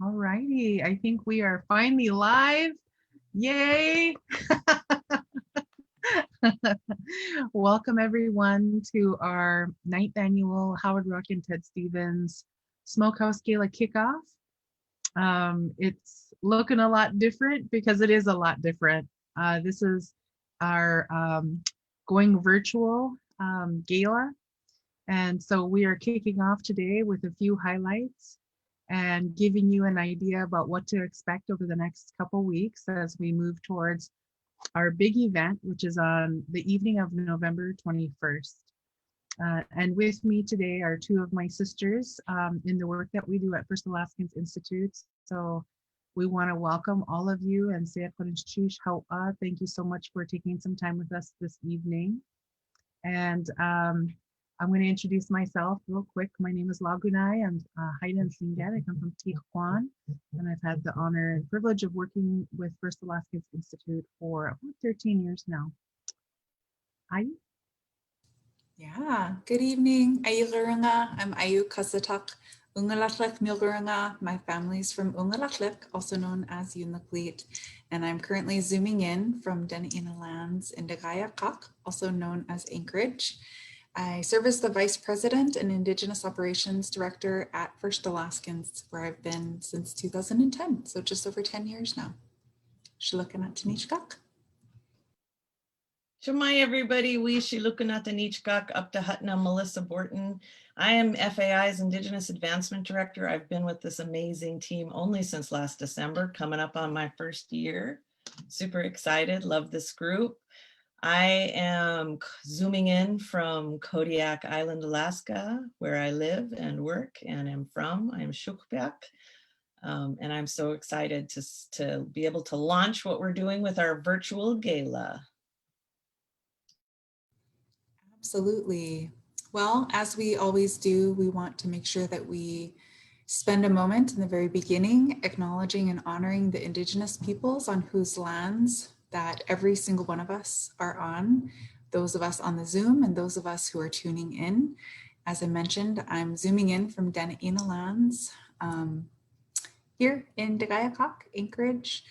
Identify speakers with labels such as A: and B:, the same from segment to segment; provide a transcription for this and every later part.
A: All righty, I think we are finally live. Yay! Welcome everyone to our 9th annual Howard Rock and Ted Stevens Smokehouse Gala Kickoff. It's looking a lot different because it is a lot different. This is our going virtual gala. And so we are kicking off today with a few highlights and giving you an idea about what to expect over the next couple weeks as we move towards our big event, which is on the evening of November 21st. And with me today are two of my sisters in the work that we do at First Alaskans Institute. So we want to welcome all of you and say thank you so much for taking some time with us this evening. And I'm going to introduce myself real quick. My name is Lagunai. I'm Haida and Singat. I come from Tijuana, and I've had the honor and privilege of working with First Alaskans Institute for about 13 years now. Ayu?
B: Yeah, good evening. Ayulurunga. I'm Ayu Kasataq. Ungalatlik Milgurunga. My family's from Ungalatlik, also known as Unakleet, and I'm currently zooming in from Dena'ina lands in Agasuuq, also known as Anchorage. I serve as the Vice President and Indigenous Operations Director at First Alaskans, where I've been since 2010, so just over 10 years now. Shilukanatanishkak.
C: Shamai everybody, we Shilukanatanishkak up to Hutna, Melissa Borton. I am FAI's Indigenous Advancement Director. I've been with this amazing team only since last December, coming up on my first year. Super excited, love this group. I am zooming in from Kodiak Island, Alaska, where I live and work and am from. I'm Sugpiaq, and I'm so excited to be able to launch what we're doing with our virtual gala.
B: Absolutely. Well, as we always do, we want to make sure that we spend a moment in the very beginning acknowledging and honoring the Indigenous peoples on whose lands that every single one of us are on, those of us on the Zoom and those of us who are tuning in. As I mentioned, I'm zooming in from Dena'ina lands here in Agasuuq, Anchorage.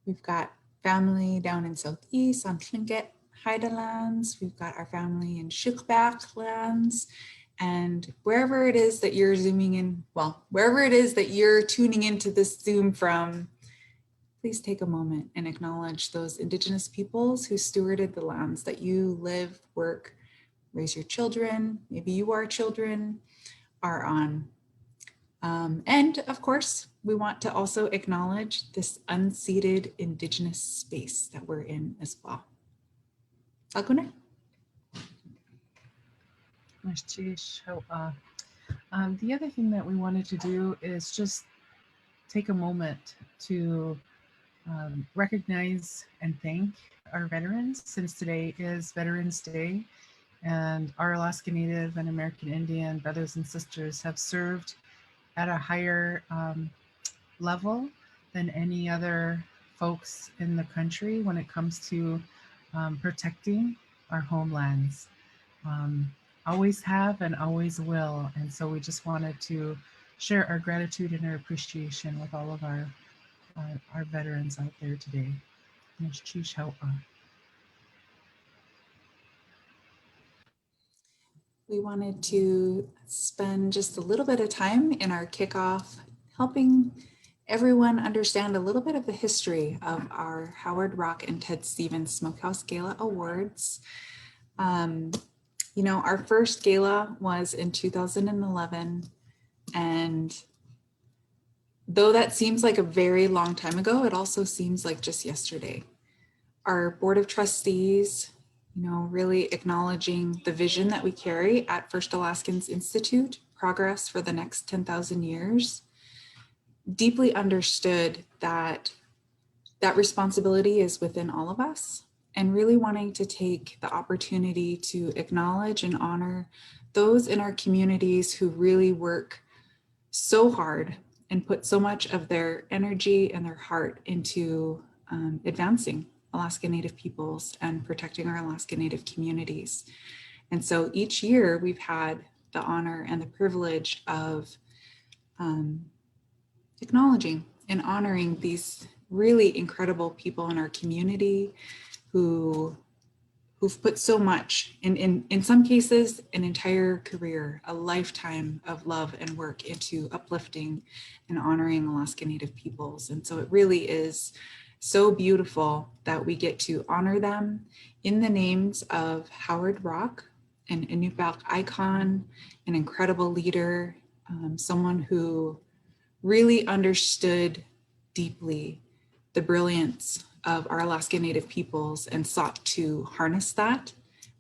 B: We've got family down in Southeast on Tlingit, Haida lands. We've got our family in Sugpiaq lands. And wherever it is that you're zooming in, well, wherever it is that you're tuning into this Zoom from, please take a moment and acknowledge those Indigenous peoples who stewarded the lands that you live, work, raise your children, maybe you are children, are on. And of course, we want to also acknowledge this unceded Indigenous space that we're in as well. Laguna?
A: The other thing that we wanted to do is just take a moment to recognize and thank our veterans, since today is Veterans Day, and our Alaska Native and American Indian brothers and sisters have served at a higher level than any other folks in the country when it comes to protecting our homelands. Always have and always will. And so we just wanted to share our gratitude and our appreciation with all of our veterans out there today.
B: We wanted to spend just a little bit of time in our kickoff helping everyone understand a little bit of the history of our Howard Rock and Ted Stevens Smokehouse Gala Awards. You know, our first gala was in 2011, and though that seems like a very long time ago, it also seems like just yesterday. Our board of trustees, you know, really acknowledging the vision that we carry at First Alaskans Institute, progress for the next 10,000 years, deeply understood that that responsibility is within all of us, and really wanting to take the opportunity to acknowledge and honor those in our communities who really work so hard and put so much of their energy and their heart into advancing Alaska Native peoples and protecting our Alaska Native communities. And so each year we've had the honor and the privilege of acknowledging and honoring these really incredible people in our community who've put so much, in some cases, an entire career, a lifetime of love and work into uplifting and honoring Alaska Native peoples. And so it really is so beautiful that we get to honor them in the names of Howard Rock, an Inupiaq icon, an incredible leader, someone who really understood deeply the brilliance of our Alaska Native peoples and sought to harness that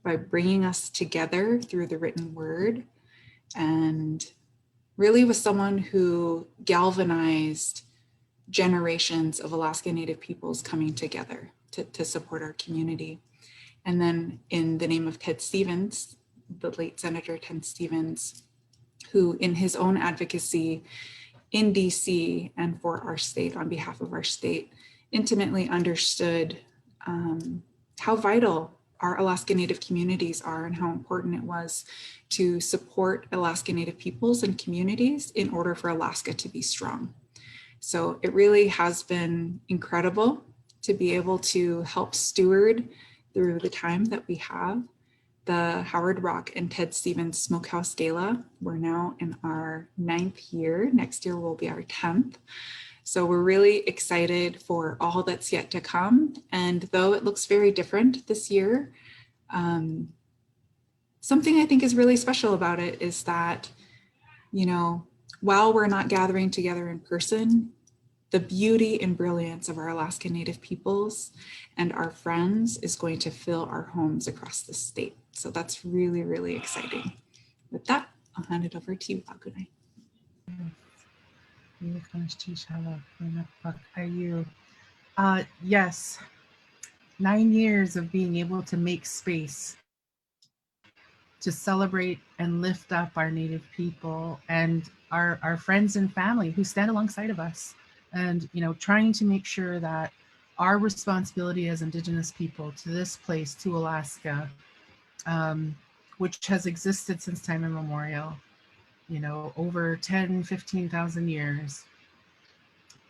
B: by bringing us together through the written word, and really was someone who galvanized generations of Alaska Native peoples coming together to support our community. And then in the name of Ted Stevens, the late Senator Ted Stevens, who in his own advocacy in DC and for our state, on behalf of our state, intimately understood how vital our Alaska Native communities are and how important it was to support Alaska Native peoples and communities in order for Alaska to be strong. So it really has been incredible to be able to help steward through the time that we have the Howard Rock and Ted Stevens Smokehouse Gala. We're now in our 9th year. Next year will be our 10th. So we're really excited for all that's yet to come. And though it looks very different this year, something I think is really special about it is that, you know, while we're not gathering together in person, the beauty and brilliance of our Alaska Native peoples and our friends is going to fill our homes across the state. So that's really, really exciting. With that, I'll hand it over to you, Agunai.
A: Yes, 9 years of being able to make space to celebrate and lift up our Native people and our friends and family who stand alongside of us, and trying to make sure that our responsibility as Indigenous people to this place, to Alaska, which has existed since time immemorial, over 10, 15,000 years,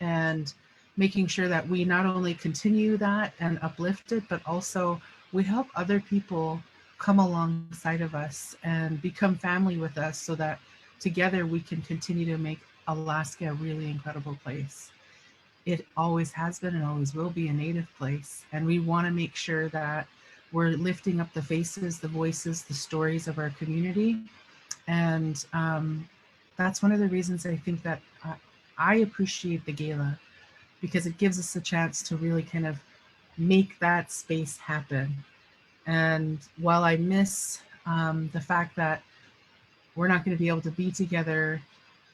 A: and making sure that we not only continue that and uplift it, but also we help other people come alongside of us and become family with us so that together we can continue to make Alaska a really incredible place. It always has been and always will be a Native place. And we want to make sure that we're lifting up the faces, the voices, the stories of our community. And that's one of the reasons I think that I appreciate the gala, because it gives us a chance to really kind of make that space happen. And while I miss the fact that we're not going to be able to be together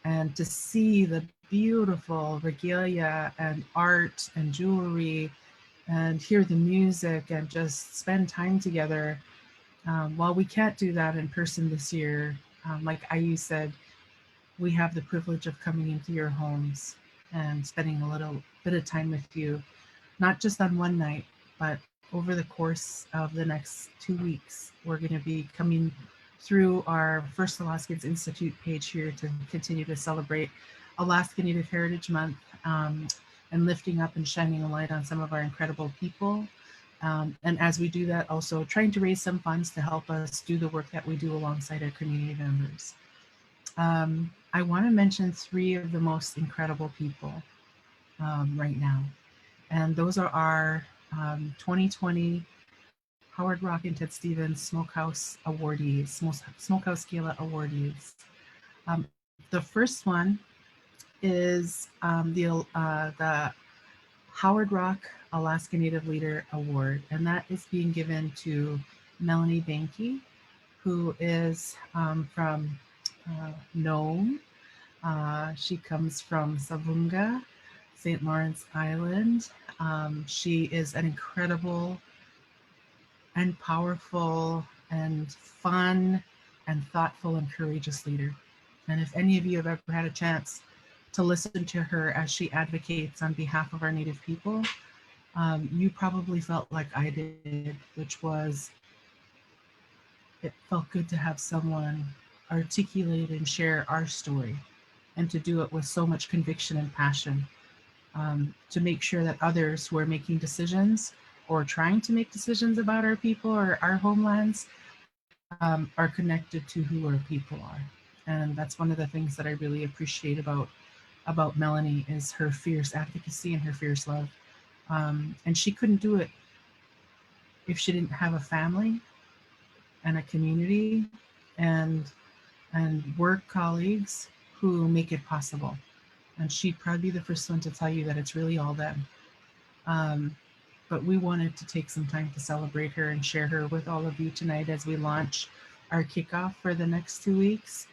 A: and to see the beautiful regalia and art and jewelry and hear the music and just spend time together, while we can't do that in person this year, like Ayu said, we have the privilege of coming into your homes and spending a little bit of time with you, not just on one night, but over the course of the next 2 weeks. We're going to be coming through our First Alaskans Institute page here to continue to celebrate Alaska Native Heritage Month, and lifting up and shining a light on some of our incredible people. And as we do that, also trying to raise some funds to help us do the work that we do alongside our community members. I want to mention 3 of the most incredible people right now. And those are our 2020 Howard Rock and Ted Stevens Smokehouse awardees, Smokehouse Gala awardees. The first one is the Howard Rock Alaska Native Leader Award, and that is being given to Melanie Banky, who is from Nome. She comes from Savunga, St. Lawrence Island. She is an incredible and powerful and fun and thoughtful and courageous leader. And if any of you have ever had a chance to listen to her as she advocates on behalf of our Native people, you probably felt like I did, which was, it felt good to have someone articulate and share our story and to do it with so much conviction and passion, to make sure that others who are making decisions or trying to make decisions about our people or our homelands are connected to who our people are. And that's one of the things that I really appreciate about Melanie is her fierce advocacy and her fierce love. And she couldn't do it if she didn't have a family and a community and work colleagues who make it possible. And she'd probably be the first one to tell you that it's really all them. But we wanted to take some time to celebrate her and share her with all of you tonight as we launch our kickoff for the next 2 weeks.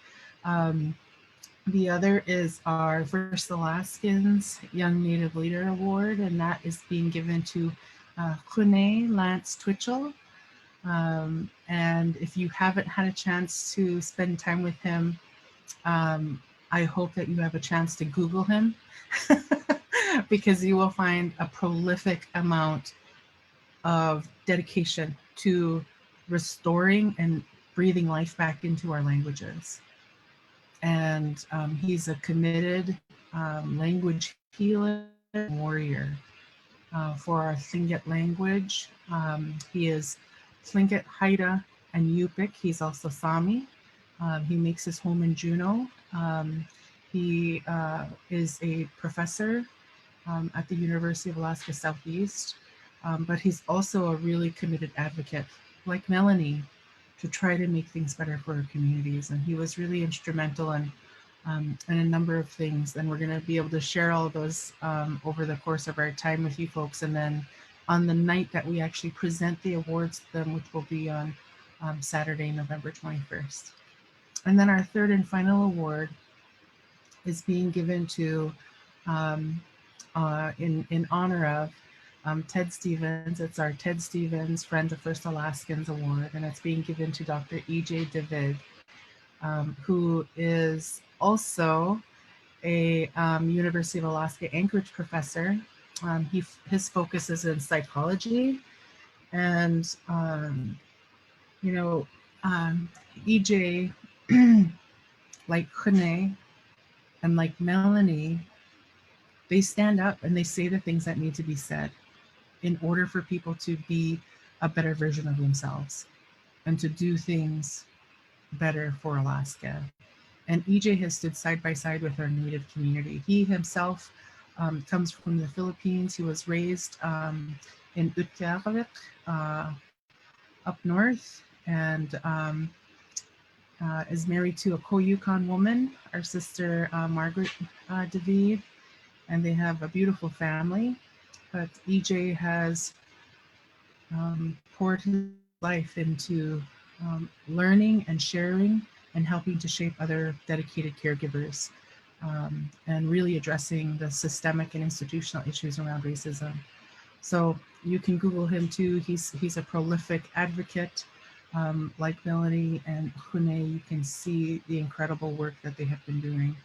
A: The other is our First Alaskans Young Native Leader Award, and that is being given to Kune Lance Twitchell. And if you haven't had a chance to spend time with him, I hope that you have a chance to Google him because you will find a prolific amount of dedication to restoring and breathing life back into our languages. And he's a committed language healer and warrior for our Tlingit language. He is Tlingit, Haida, and Yupik. He's also Sami. He makes his home in Juneau. He is a professor at the University of Alaska Southeast, but he's also a really committed advocate, like Melanie, to try to make things better for our communities. And he was really instrumental in a number of things. And we're going to be able to share all of those over the course of our time with you folks. And then on the night that we actually present the awards to them, which will be on Saturday, November 21st. And then our third and final award is being given to, in honor of Ted Stevens. It's our Ted Stevens Friends of First Alaskans Award, and it's being given to Dr. E.J. David, who is also a University of Alaska Anchorage professor. His focus is in psychology, and EJ, like Kune and like Melanie, they stand up and they say the things that need to be said in order for people to be a better version of themselves and to do things better for Alaska. And EJ has stood side by side with our Native community. He himself comes from the Philippines. He was raised in Alutiiq, up north, and is married to a Koyukon woman, our sister Margaret David, and they have a beautiful family. But EJ has poured his life into learning and sharing and helping to shape other dedicated caregivers and really addressing the systemic and institutional issues around racism. So you can Google him too. He's a prolific advocate. Like Melanie and Hune, you can see the incredible work that they have been doing.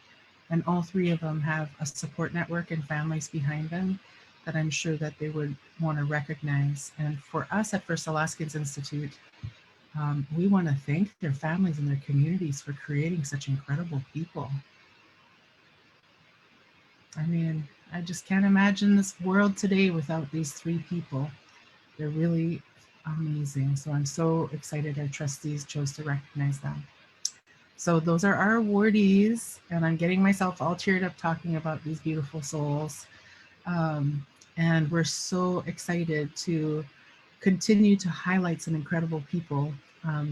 A: And all three of them have a support network and families behind them that I'm sure that they would want to recognize. And for us at First Alaskans Institute, we want to thank their families and their communities for creating such incredible people. I mean, I just can't imagine this world today without these three people. They're really amazing. So I'm so excited our trustees chose to recognize them. So those are our awardees, and I'm getting myself all cheered up talking about these beautiful souls. And we're so excited to continue to highlight some incredible people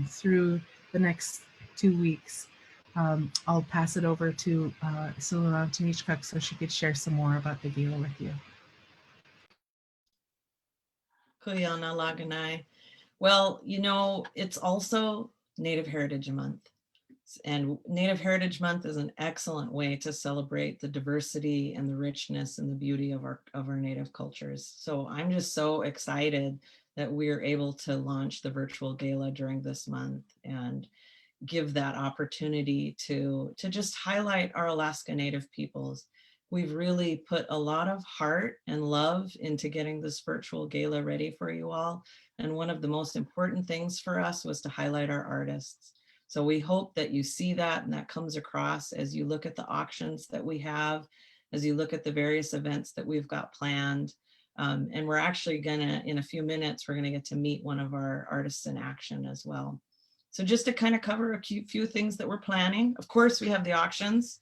A: through the next 2 weeks. I'll pass it over to Silurantanichkuk so she could share some more about the gala with you.
C: Kuyana Laganai. Well, you know, it's also Native Heritage Month. And Native Heritage Month is an excellent way to celebrate the diversity and the richness and the beauty of our Native cultures. So I'm just so excited that we're able to launch the virtual gala during this month and give that opportunity to just highlight our Alaska Native peoples. We've really put a lot of heart and love into getting this virtual gala ready for you all. And one of the most important things for us was to highlight our artists. So we hope that you see that and that comes across as you look at the auctions that we have, as you look at the various events that we've got planned. And we're actually gonna, in a few minutes, we're gonna get to meet one of our artists in action as well. So just to kind of cover a few things that we're planning. Of course, we have the auctions.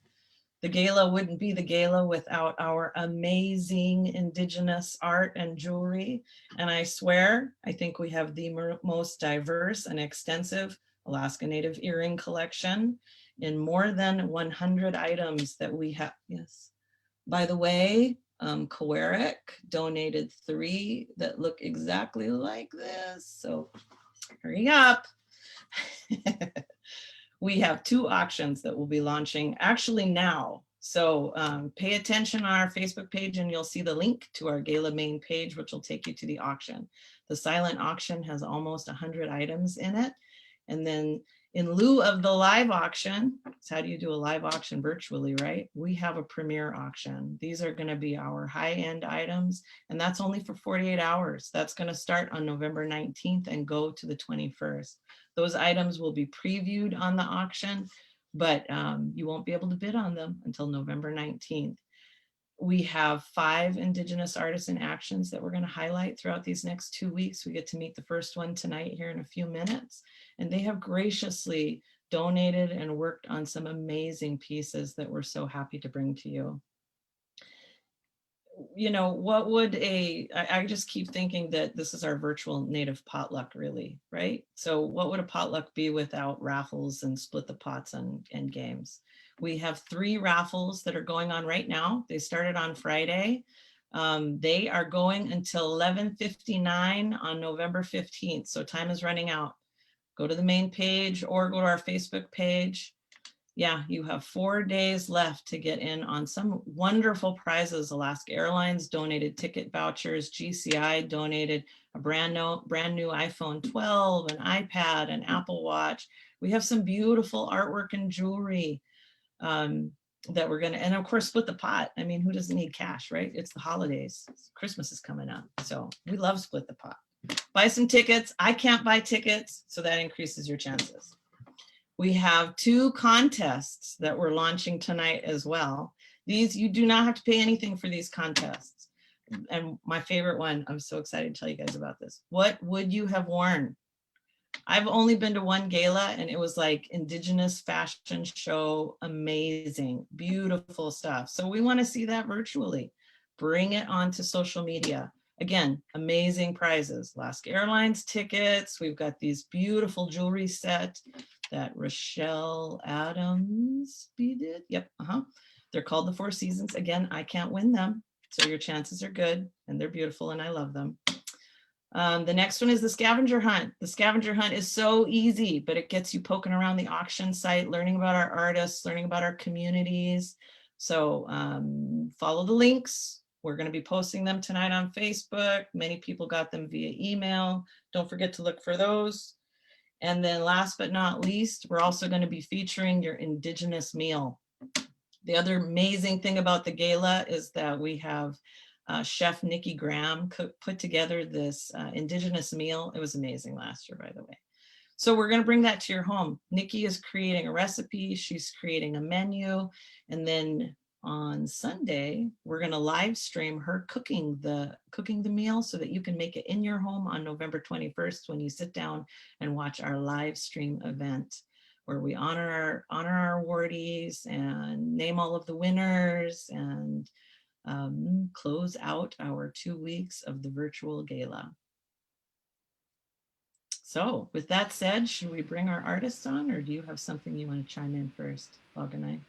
C: The gala wouldn't be the gala without our amazing Indigenous art and jewelry. And I swear, I think we have the most diverse and extensive Alaska Native earring collection in more than 100 items that we have. Yes. By the way, Kodiak donated 3 that look exactly like this. So hurry up. We have 2 auctions that will be launching actually now. So pay attention on our Facebook page and you'll see the link to our gala main page, which will take you to the auction. The silent auction has almost 100 items in it. And then in lieu of the live auction, so how do you do a live auction virtually, right? We have a premiere auction. These are going to be our high-end items, and that's only for 48 hours. That's going to start on November 19th and go to the 21st. Those items will be previewed on the auction, but you won't be able to bid on them until November 19th. We have 5 Indigenous artists in actions that we're going to highlight throughout these next 2 weeks. We get to meet the first one tonight here in a few minutes, and they have graciously donated and worked on some amazing pieces that we're so happy to bring to you. You know, what would I just keep thinking that this is our virtual native potluck, really, right? So what would a potluck be without raffles and split the pots and games? We have 3 raffles that are going on right now. They started on Friday. They are going until 11:59 on November 15th. So time is running out. Go to the main page or go to our Facebook page. Yeah, you have 4 days left to get in on some wonderful prizes. Alaska Airlines donated ticket vouchers. GCI donated a brand new iPhone 12, an iPad, an Apple Watch. We have some beautiful artwork and jewelry that we're gonna, and of course, split the pot. I mean, who doesn't need cash, right? It's the holidays. Christmas is coming up. So we love split the pot. Buy some tickets. I can't buy tickets, so that increases your chances. We have 2 contests that we're launching tonight as well. These, you do not have to pay anything for these contests. And my favorite one, I'm so excited to tell you guys about this. What would you have worn? I've only been to 1 gala and it was like Indigenous fashion show, amazing, beautiful stuff. So we want to see that virtually. Bring it onto social media. Again, amazing prizes, Alaska Airlines tickets. We've got these beautiful jewelry set that Rochelle Adams beaded. Yep, They're called the 4 Seasons. Again, I can't win them, so your chances are good, and they're beautiful, and I love them. The next one is the Scavenger Hunt. The Scavenger Hunt is so easy, but it gets you poking around the auction site, learning about our artists, learning about our communities. So follow the links. We're going to be posting them tonight on Facebook. Many people got them via email. Don't forget to look for those. And then last but not least, we're also going to be featuring your Indigenous meal. The other amazing thing about the gala is that we have Chef Nikki Graham put together this Indigenous meal. It was amazing last year, by the way. So we're going to bring that to your home. Nikki is creating a recipe. She's creating a menu. And then on Sunday, we're going to live stream her cooking the meal so that you can make it in your home on November 21st when you sit down and watch our live stream event where we honor our awardees and name all of the winners and close out our 2 weeks of the virtual gala. So with that said, should we bring our artists on, or do you have something you want to chime in first, Loganai?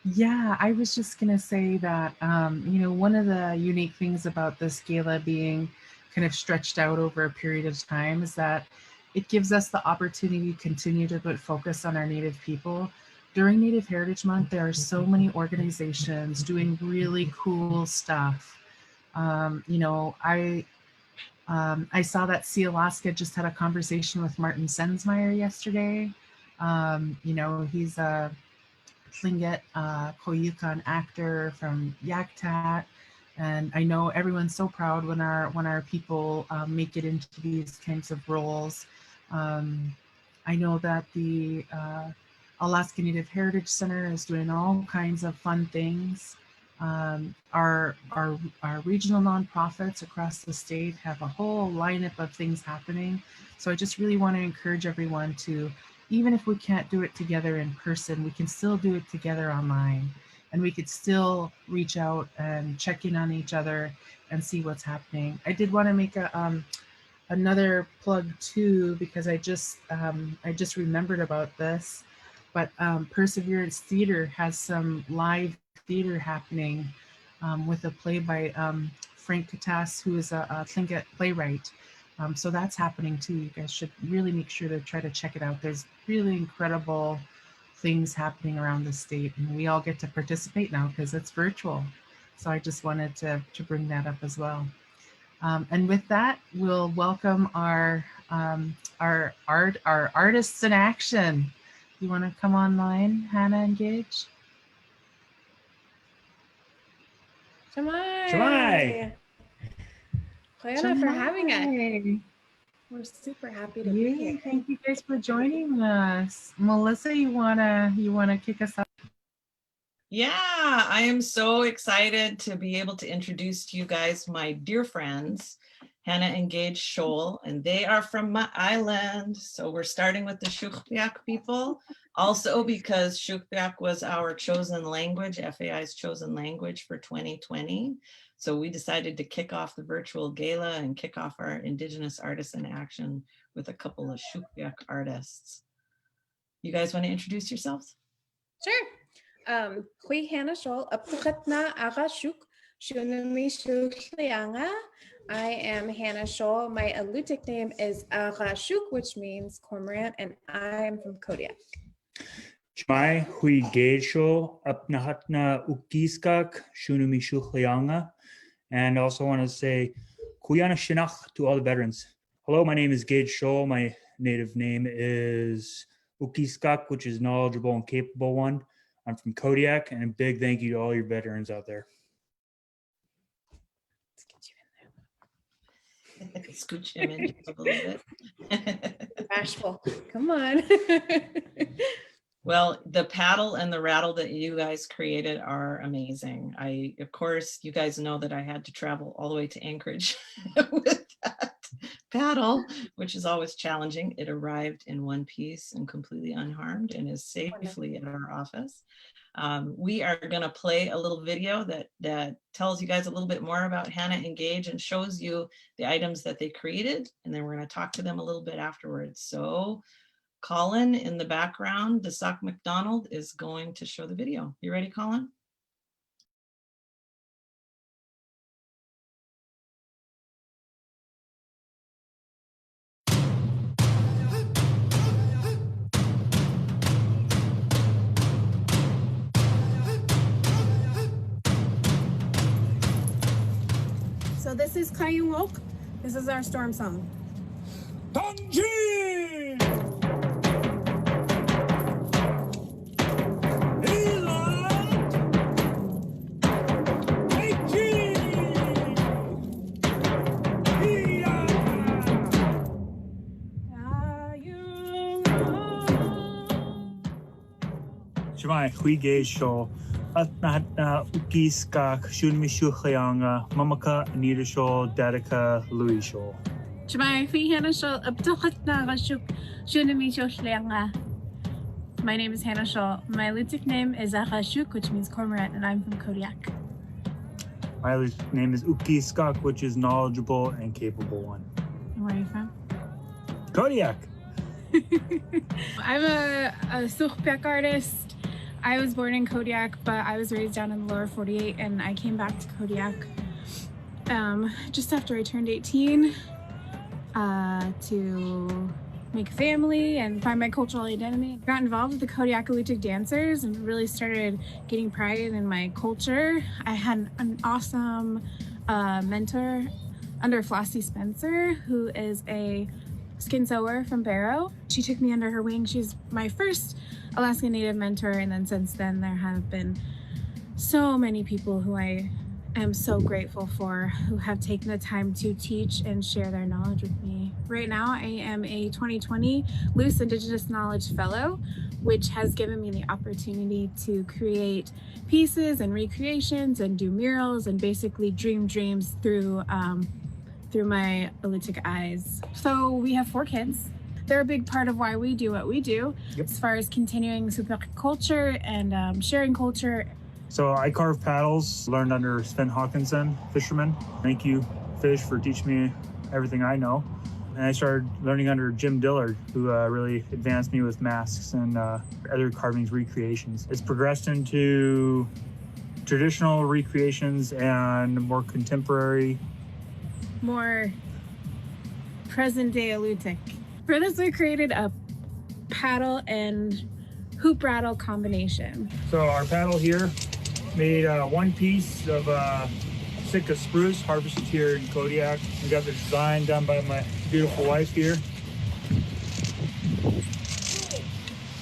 A: Yeah, I was just going to say that, one of the unique things about this gala being kind of stretched out over a period of time is that it gives us the opportunity to continue to put focus on our Native people. During Native Heritage Month, there are so many organizations doing really cool stuff. I saw that See Alaska just had a conversation with Martin Sensmeyer yesterday. He's a Tlingit Koyukon actor from Yaktat, and I know everyone's so proud when our people make it into these kinds of roles. I know that the Alaska Native Heritage Center is doing all kinds of fun things. Our regional nonprofits across the state have a whole lineup of things happening. So I just really want to encourage everyone to, even if we can't do it together in person, we can still do it together online. And we could still reach out and check in on each other and see what's happening. I did want to make another plug too, because I just remembered about this. But Perseverance Theater has some live theater happening with a play by Frank Katas, who is a Tlingit playwright. So that's happening too. You guys should really make sure to try to check it out. There's really incredible things happening around the state, and we all get to participate now because it's virtual. So I just wanted to bring that up as well. And with that, we'll welcome our artists in action. You want to come online, Hanna and Gage?
D: Shamai!
E: Shamai!
D: Hoyana for having us.
A: Shamai.
D: We're super happy to be here.
A: Thank you guys for joining us. Melissa, you wanna kick us off?
C: Yeah, I am so excited to be able to introduce to you guys my dear friends, Hanna and Gage Sholl, and they are from my island. So we're starting with the Sugpiaq people, also because Sugpiaq was our chosen language, FAI's chosen language for 2020. So we decided to kick off the virtual gala and kick off our Indigenous Artists in Action with a couple of Sugpiaq artists. You guys want to introduce yourselves?
D: Sure. Hui Hanna Sholl Sugpiaq Agasuuq Shunami Sugpiaq. I am Hanna Sholl. My Alutiiq name is Agasuuq, which means cormorant, and I am from Kodiak.
E: Shmai hui Gage Sholl Upnahatna Ukiskak Shunumi Sugpiaq. And I also want to say Kuyana Shinach to all the veterans. Hello, my name is Gage Sholl. My native name is Ukiskak, which is knowledgeable and capable one. I'm from Kodiak, and a big thank you to all your veterans out there.
C: Scooch him in just a little bit.
D: Bashful. Come on.
C: Well, the paddle and the rattle that you guys created are amazing. Of course, you guys know that I had to travel all the way to Anchorage with that paddle, which is always challenging. It arrived in one piece and completely unharmed and is safely in our office. We are going to play a little video that tells you guys a little bit more about Hanna and Gage and shows you the items that they created. And then we're going to talk to them a little bit afterwards. So Colin in the background, the Sock McDonald, is going to show the video. You ready, Colin?
F: So this is Kayumok. This is our storm song.
E: Shmai hui Gage Sholl Upnahatna Ukiskak Shunumi Sugpiaq Mamaka Anita Sholl Dadaka Louis Sholl.
F: Shmai hui Hanna Sholl Upnahatna Agasuuq Shunami Sugpiaq. My name is Hanna Sholl. My Alutiiq name is Agasuuq, which means cormorant, and I'm from Kodiak.
E: My name is Ukiskak, which is knowledgeable and capable one.
F: And where are you from?
E: Kodiak.
F: I'm a Sugpiaq artist. I was born in Kodiak, but I was raised down in the lower 48, and I came back to Kodiak just after I turned 18 to make a family and find my cultural identity. I got involved with the Kodiak Alutiiq dancers and really started getting pride in my culture. I had an awesome mentor under Flossie Spencer, who is a skin sewer from Barrow. She took me under her wing. She's my first Alaska Native mentor, and then since then there have been so many people who I am so grateful for who have taken the time to teach and share their knowledge with me. Right now, I am a 2020 Loose Indigenous Knowledge Fellow, which has given me the opportunity to create pieces and recreations and do murals and basically dream dreams through my Alutiiq eyes. So we have 4 kids. They're a big part of why we do what we do, as far as continuing Sugpiaq culture and sharing culture.
E: So I carve paddles, learned under Sven Hawkinson, fisherman. Thank you, Fish, for teaching me everything I know. And I started learning under Jim Dillard, who really advanced me with masks and other carvings recreations. It's progressed into traditional recreations and more contemporary.
F: More present day Alutiiq. For this, we created a paddle and hoop rattle combination.
E: So our paddle here made one piece of Sitka spruce harvested here in Kodiak. We got the design done by my beautiful wife here.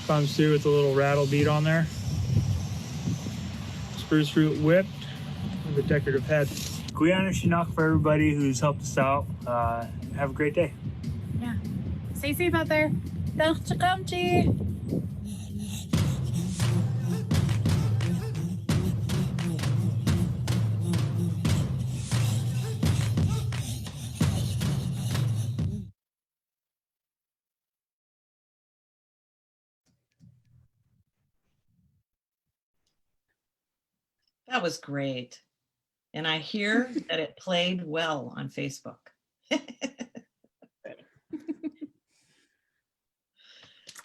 E: Comes through with a little rattle bead on there. Spruce root whipped with a decorative head. Guyana Chinook for everybody who's helped us out. Have a great day.
F: Yeah. Stay safe out there. Dag
C: That was great. And I hear that it played well on Facebook.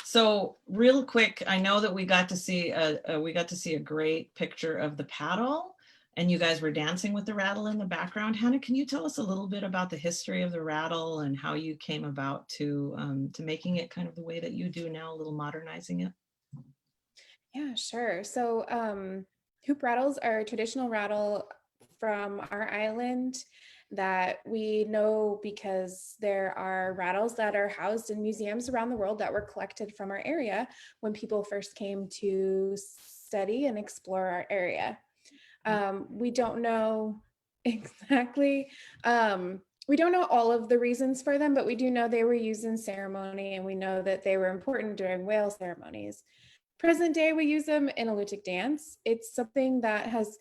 C: So real quick, I know that we got to see a great picture of the paddle, and you guys were dancing with the rattle in the background. Hanna, can you tell us a little bit about the history of the rattle and how you came about to making it kind of the way that you do now, a little modernizing it?
D: Yeah, sure. So hoop rattles are a traditional rattle from our island that we know because there are rattles that are housed in museums around the world that were collected from our area when people first came to study and explore our area. We don't know exactly, we don't know all of the reasons for them, but we do know they were used in ceremony, and we know that they were important during whale ceremonies. Present day, we use them in Alutiiq dance. It's something that has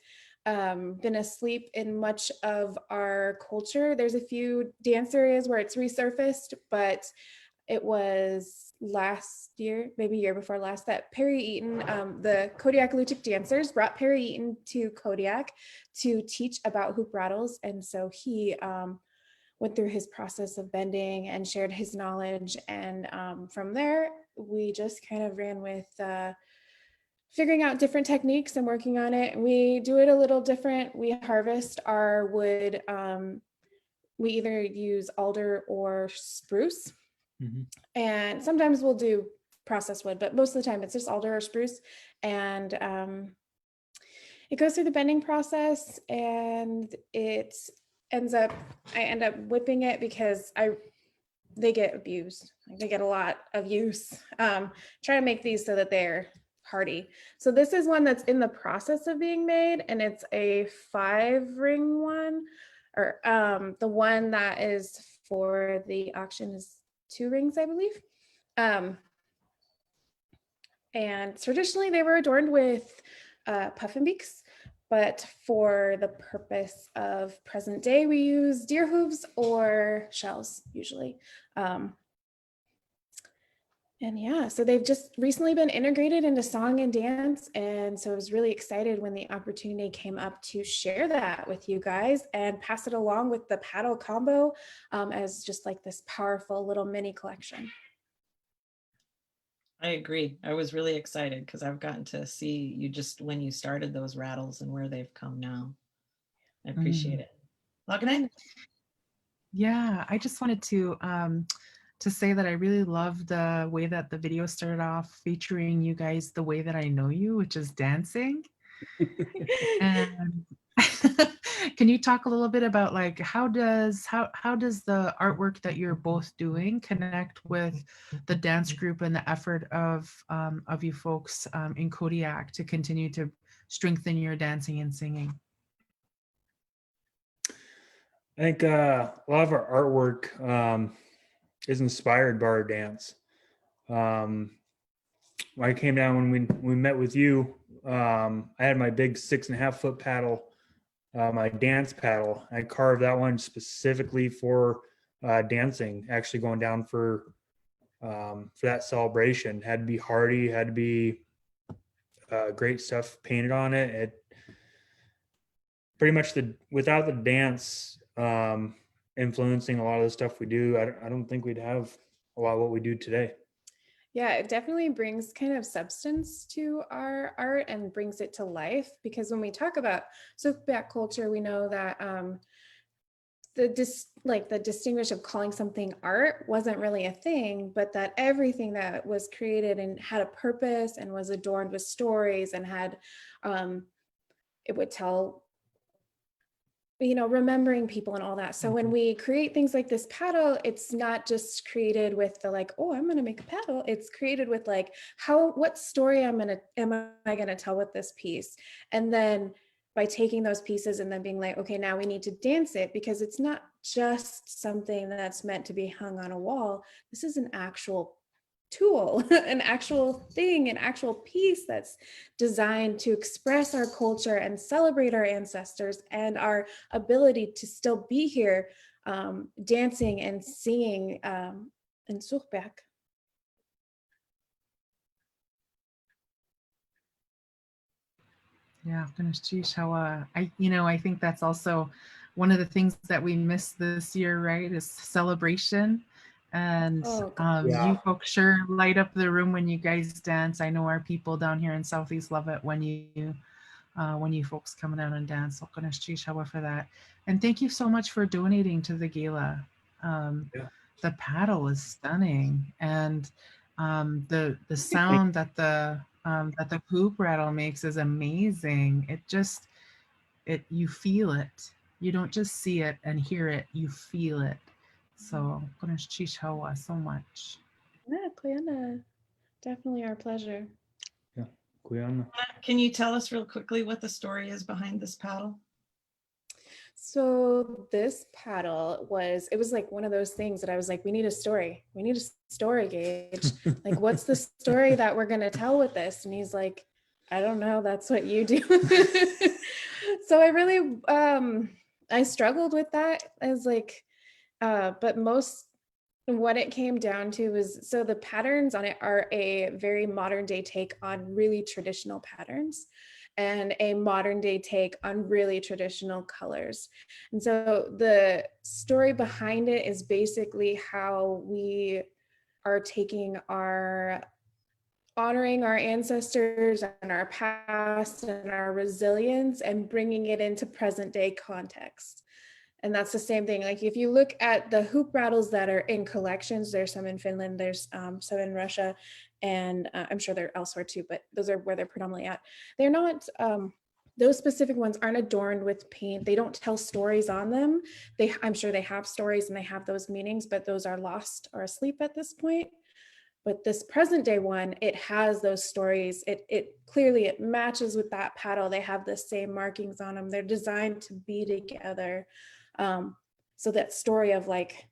D: been asleep in much of our culture. There's a few dance areas where it's resurfaced, but it was last year, maybe year before last, that Perry Eaton, the Kodiak Alutiiq dancers brought Perry Eaton to Kodiak to teach about hoop rattles. And so he went through his process of bending and shared his knowledge. And from there, we just kind of ran with figuring out different techniques and working on it. We do it a little different. We harvest our wood. We either use alder or spruce. And sometimes we'll do processed wood, but most of the time it's just alder or spruce. And it goes through the bending process, and I end up whipping it because they get abused. Like, they get a lot of use. Try to make these so that they're hardy. So this is one that's in the process of being made, and it's a 5-ring one, or the one that is for the auction is 2 rings, I believe. And traditionally they were adorned with puffin beaks, but for the purpose of present day, we use deer hooves or shells usually. And yeah, so they've just recently been integrated into song and dance. And so I was really excited when the opportunity came up to share that with you guys and pass it along with the paddle combo as just like this powerful little mini collection.
C: I agree. I was really excited because I've gotten to see you just when you started those rattles and where they've come now. I appreciate it. Lagane?
A: Yeah, I just wanted to say that I really love the way that the video started off featuring you guys the way that I know you, which is dancing. And can you talk a little bit about like how does the artwork that you're both doing connect with the dance group and the effort of you folks in Kodiak to continue to strengthen your dancing and singing?
E: I think a lot of our artwork is inspired by our dance. When I came down, when we met with you, I had my big 6.5 foot paddle, my dance paddle. I carved that one specifically for dancing, actually going down for that celebration. Had to be hardy, had to be great stuff painted on it. It pretty much without the dance influencing a lot of the stuff we do, I don't think we'd have a lot of what we do today.
D: Yeah, it definitely brings kind of substance to our art and brings it to life, because when we talk about Sugpiaq culture, we know that the distinguish of calling something art wasn't really a thing, but that everything that was created and had a purpose and was adorned with stories and had it would tell, you know, remembering people and all that. So when we create things like this paddle, it's not just created with the like, oh, I'm going to make a paddle. It's created with like, what story am I going to tell with this piece? And then by taking those pieces and then being like, okay, now we need to dance it, because it's not just something that's meant to be hung on a wall. This is an actual tool, an actual thing, an actual piece that's designed to express our culture and celebrate our ancestors and our ability to still be here dancing and singing in Sugpiaq.
A: Yeah, I think that's also one of the things that we missed this year, right? Is celebration. And you folks sure light up the room when you guys dance. I know our people down here in Southeast love it when you folks come down and dance. So for that. And thank you so much for donating to the gala. The paddle is stunning, and the sound that the poop rattle makes is amazing. You feel it. You don't just see it and hear it, you feel it. So so much.
D: Yeah, Kuyana, definitely our pleasure.
E: Yeah, Kuyana.
C: Can you tell us real quickly what the story is behind this paddle?
D: So this paddle was like one of those things that I was like, we need a story. We need a story, Gage. Like, what's the story that we're going to tell with this? And he's like, I don't know. That's what you do. So I really, I struggled with that. I was like, but what it came down to was, so the patterns on it are a very modern day take on really traditional patterns and a modern day take on really traditional colors. And so the story behind it is basically how we are taking honoring our ancestors and our past and our resilience and bringing it into present day context. And that's the same thing. Like if you look at the hoop rattles that are in collections, there's some in Finland, there's some in Russia, and I'm sure they're elsewhere too, but those are where they're predominantly at. They're not, those specific ones aren't adorned with paint. They don't tell stories on them. I'm sure they have stories and they have those meanings, but those are lost or asleep at this point. But this present day one, it has those stories. It clearly, it matches with that paddle. They have the same markings on them. They're designed to be together. So that story of like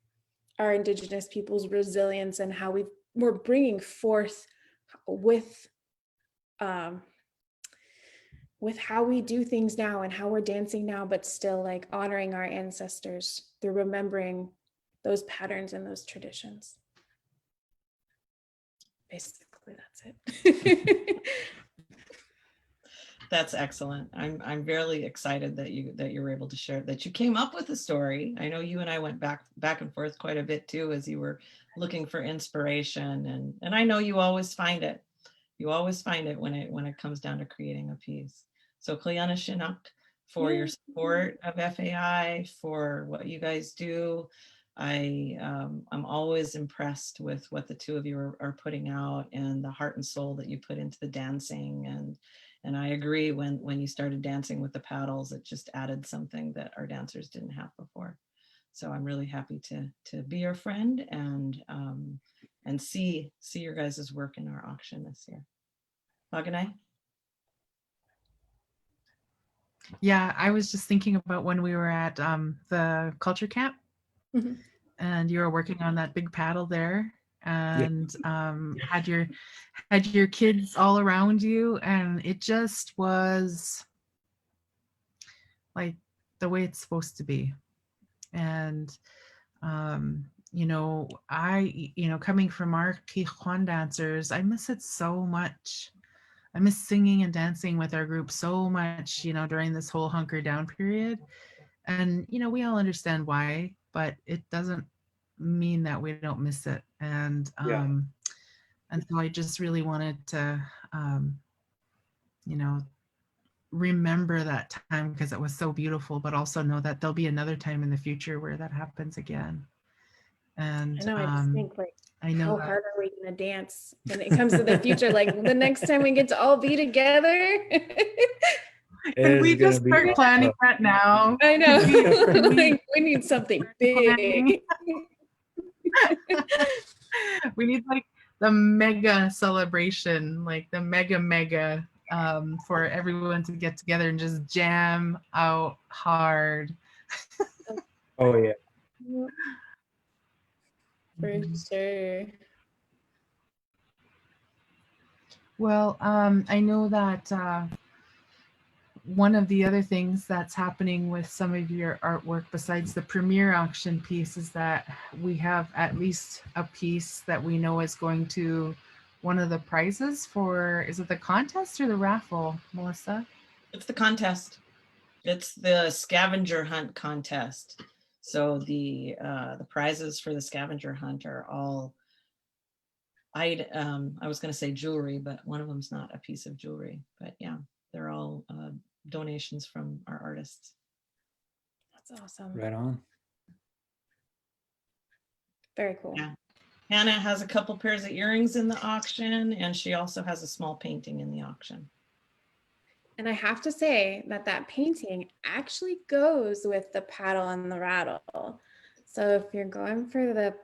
D: our Indigenous people's resilience and how we're bringing forth with how we do things now and how we're dancing now, but still like honoring our ancestors through remembering those patterns and those traditions. Basically, that's it.
C: That's excellent. I'm really excited that you were able to share, that you came up with a story. I know you and I went back and forth quite a bit too as you were looking for inspiration, and I know you always find it. You always find it when it comes down to creating a piece. So Kuyana Shinuk for your support of FAI, for what you guys do. I'm always impressed with what the two of you are putting out and the heart and soul that you put into the dancing. And I agree, when you started dancing with the paddles, it just added something that our dancers didn't have before. So I'm really happy to be your friend and see your guys' work in our auction this year. Haganai?
A: Yeah, I was just thinking about when we were at the culture camp. and you were working on that big paddle there, and had your kids all around you, and it just was like the way it's supposed to be. And you know, coming from our Kickoff dancers, I miss it so much. I miss singing and dancing with our group so much, you know, during this whole hunker down period. And, you know, we all understand why, but it doesn't mean that we don't miss it. And so I just really wanted to, you know, remember that time because it was so beautiful, but also know that there'll be another time in the future where that happens again. And
D: I know, I just think like,
A: I know
D: how hard are we gonna dance when it comes to the future? Like the next time we get to all be together.
A: Can we just start planning that now?
D: I know. Like, we need something big.
A: We need like the mega celebration, like the mega for everyone to get together and just jam out hard.
E: Oh yeah.
D: For sure.
A: Well, I know that one of the other things that's happening with some of your artwork besides the premiere auction piece is that we have at least a piece that we know is going to one of the prizes for, is it the contest or the raffle, Melissa?
C: It's the contest. It's the Scavenger Hunt contest. So the prizes for the Scavenger Hunt are all, I was going to say jewelry, but one of them's not a piece of jewelry. But yeah, they're all donations from our artists.
D: That's awesome.
E: Right on.
D: Very cool.
C: Yeah. Hannah has a couple pairs of earrings in the auction, and she also has a small painting in the auction.
D: And I have to say that that painting actually goes with the paddle and the rattle. So if you're going for the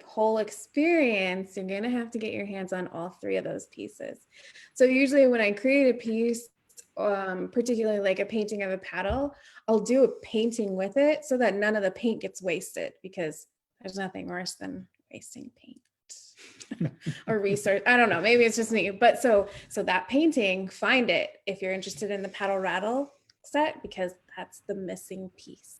D: whole experience, you're gonna have to get your hands on all three of those pieces. So usually when I create a piece, particularly like a painting of a paddle, I'll do a painting with it so that none of the paint gets wasted, because there's nothing worse than wasting paint or research. I don't know, maybe it's just me, but so that painting, find it if you're interested in the paddle rattle set, because that's the missing piece.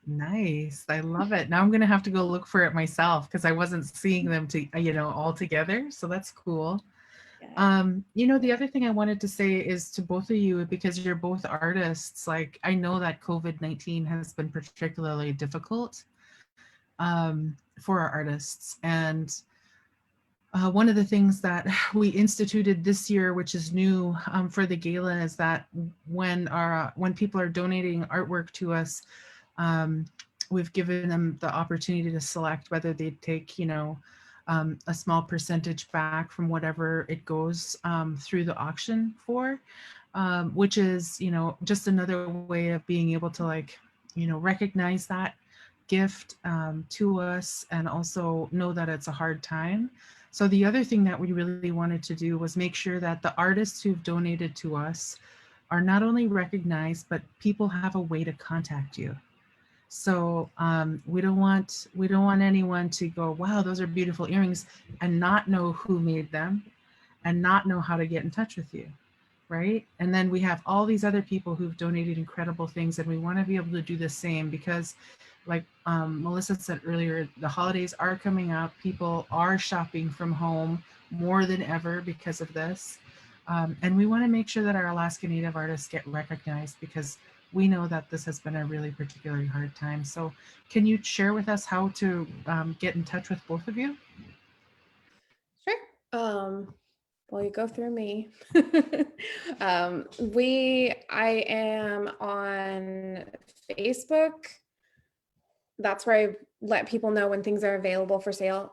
A: Nice. I love it. Now I'm going to have to go look for it myself because I wasn't seeing them all together. So that's cool.
D: Yeah.
A: You know, the other thing I wanted to say is to both of you, because you're both artists, like I know that COVID-19 has been particularly difficult for our artists. And one of the things that we instituted this year, which is new for the gala, is that when people are donating artwork to us, we've given them the opportunity to select whether they take, you know, a small percentage back from whatever it goes through the auction for, which is, you know, just another way of being able to, like, you know, recognize that gift to us and also know that it's a hard time. So the other thing that we really wanted to do was make sure that the artists who've donated to us are not only recognized, but people have a way to contact you. So we don't want anyone to go, wow, those are beautiful earrings, and not know who made them and not know how to get in touch with you, right? And then we have all these other people who've donated incredible things, and we want to be able to do the same because, like Melissa said earlier, the holidays are coming up. People are shopping from home more than ever because of this. And we want to make sure that our Alaska Native artists get recognized, because we know that this has been a really particularly hard time. So can you share with us how to get in touch with both of you?
D: Sure. Well, you go through me. I am on Facebook. That's where I let people know when things are available for sale.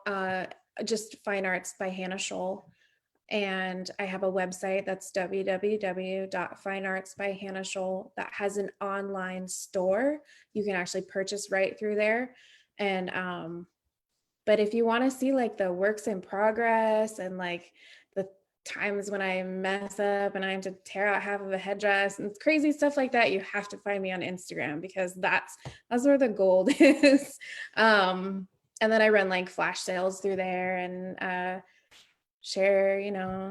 D: Just Fine Arts by Hanna Sholl. And I have a website that's www.fineartsbyhannasholl that has an online store. You can actually purchase right through there. And but if you want to see like the works in progress and like times when I mess up and I have to tear out half of a headdress and crazy stuff like that, you have to find me on Instagram because that's where the gold is. And then I run like flash sales through there and share,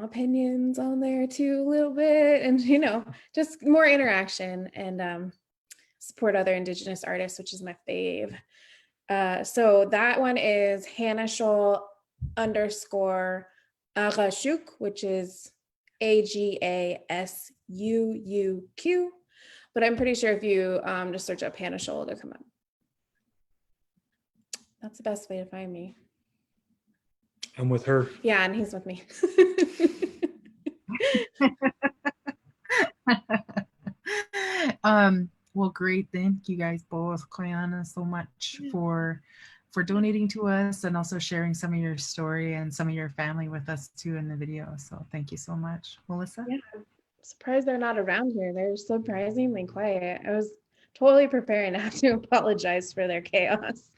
D: opinions on there too a little bit, and just more interaction and support other Indigenous artists, which is my fave. So that one is Hanna Sholl _ Agasuuq, which is AGASUUQ. But I'm pretty sure if you just search up Hanna Sholl, it'll come up. That's the best way to find me.
E: I'm with her.
D: Yeah, and he's with me.
A: Well, great. Thank you guys both, Koyana, so much for donating to us and also sharing some of your story and some of your family with us too in the video. So thank you so much. Melissa?
D: Yeah, I'm surprised they're not around here. They're surprisingly quiet. I was totally preparing to have to apologize for their chaos.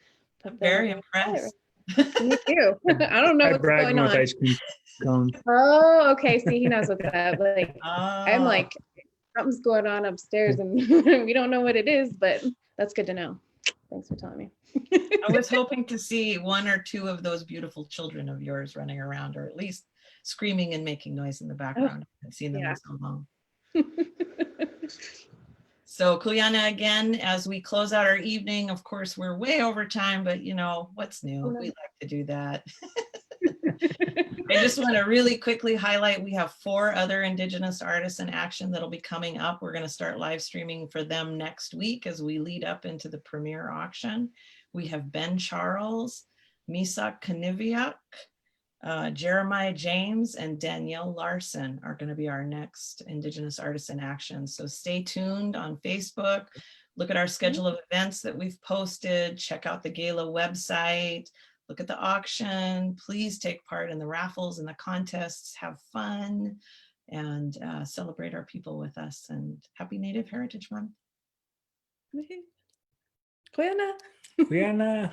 D: But
C: Very impressed.
D: Me too. I don't know
E: I
D: what's
E: brag
D: going
E: with
D: on.
E: ice cream cones.
D: Oh, okay. See, he knows what's up. Like, I'm
C: Oh,
D: like, something's going on upstairs and we don't know what it is, but that's good to know. Thanks for telling me.
C: I was hoping to see one or two of those beautiful children of yours running around, or at least screaming and making noise in the background. I haven't seen them in so long. So Kuyana, again, as we close out our evening, of course, we're way over time, but what's new? We like to do that. I just want to really quickly highlight, we have 4 other Indigenous artists in action that'll be coming up. We're going to start live streaming for them next week as we lead up into the premiere auction. We have Ben Charles, Misak Kaniviak, Jeremiah James, and Danielle Larson are going to be our next Indigenous artists in action. So stay tuned on Facebook. Look at our schedule of events that we've posted. Check out the Gala website. Look at the auction. Please take part in the raffles and the contests. Have fun and celebrate our people with us. And happy Native Heritage Month.
D: Kuiana.
E: Rihanna.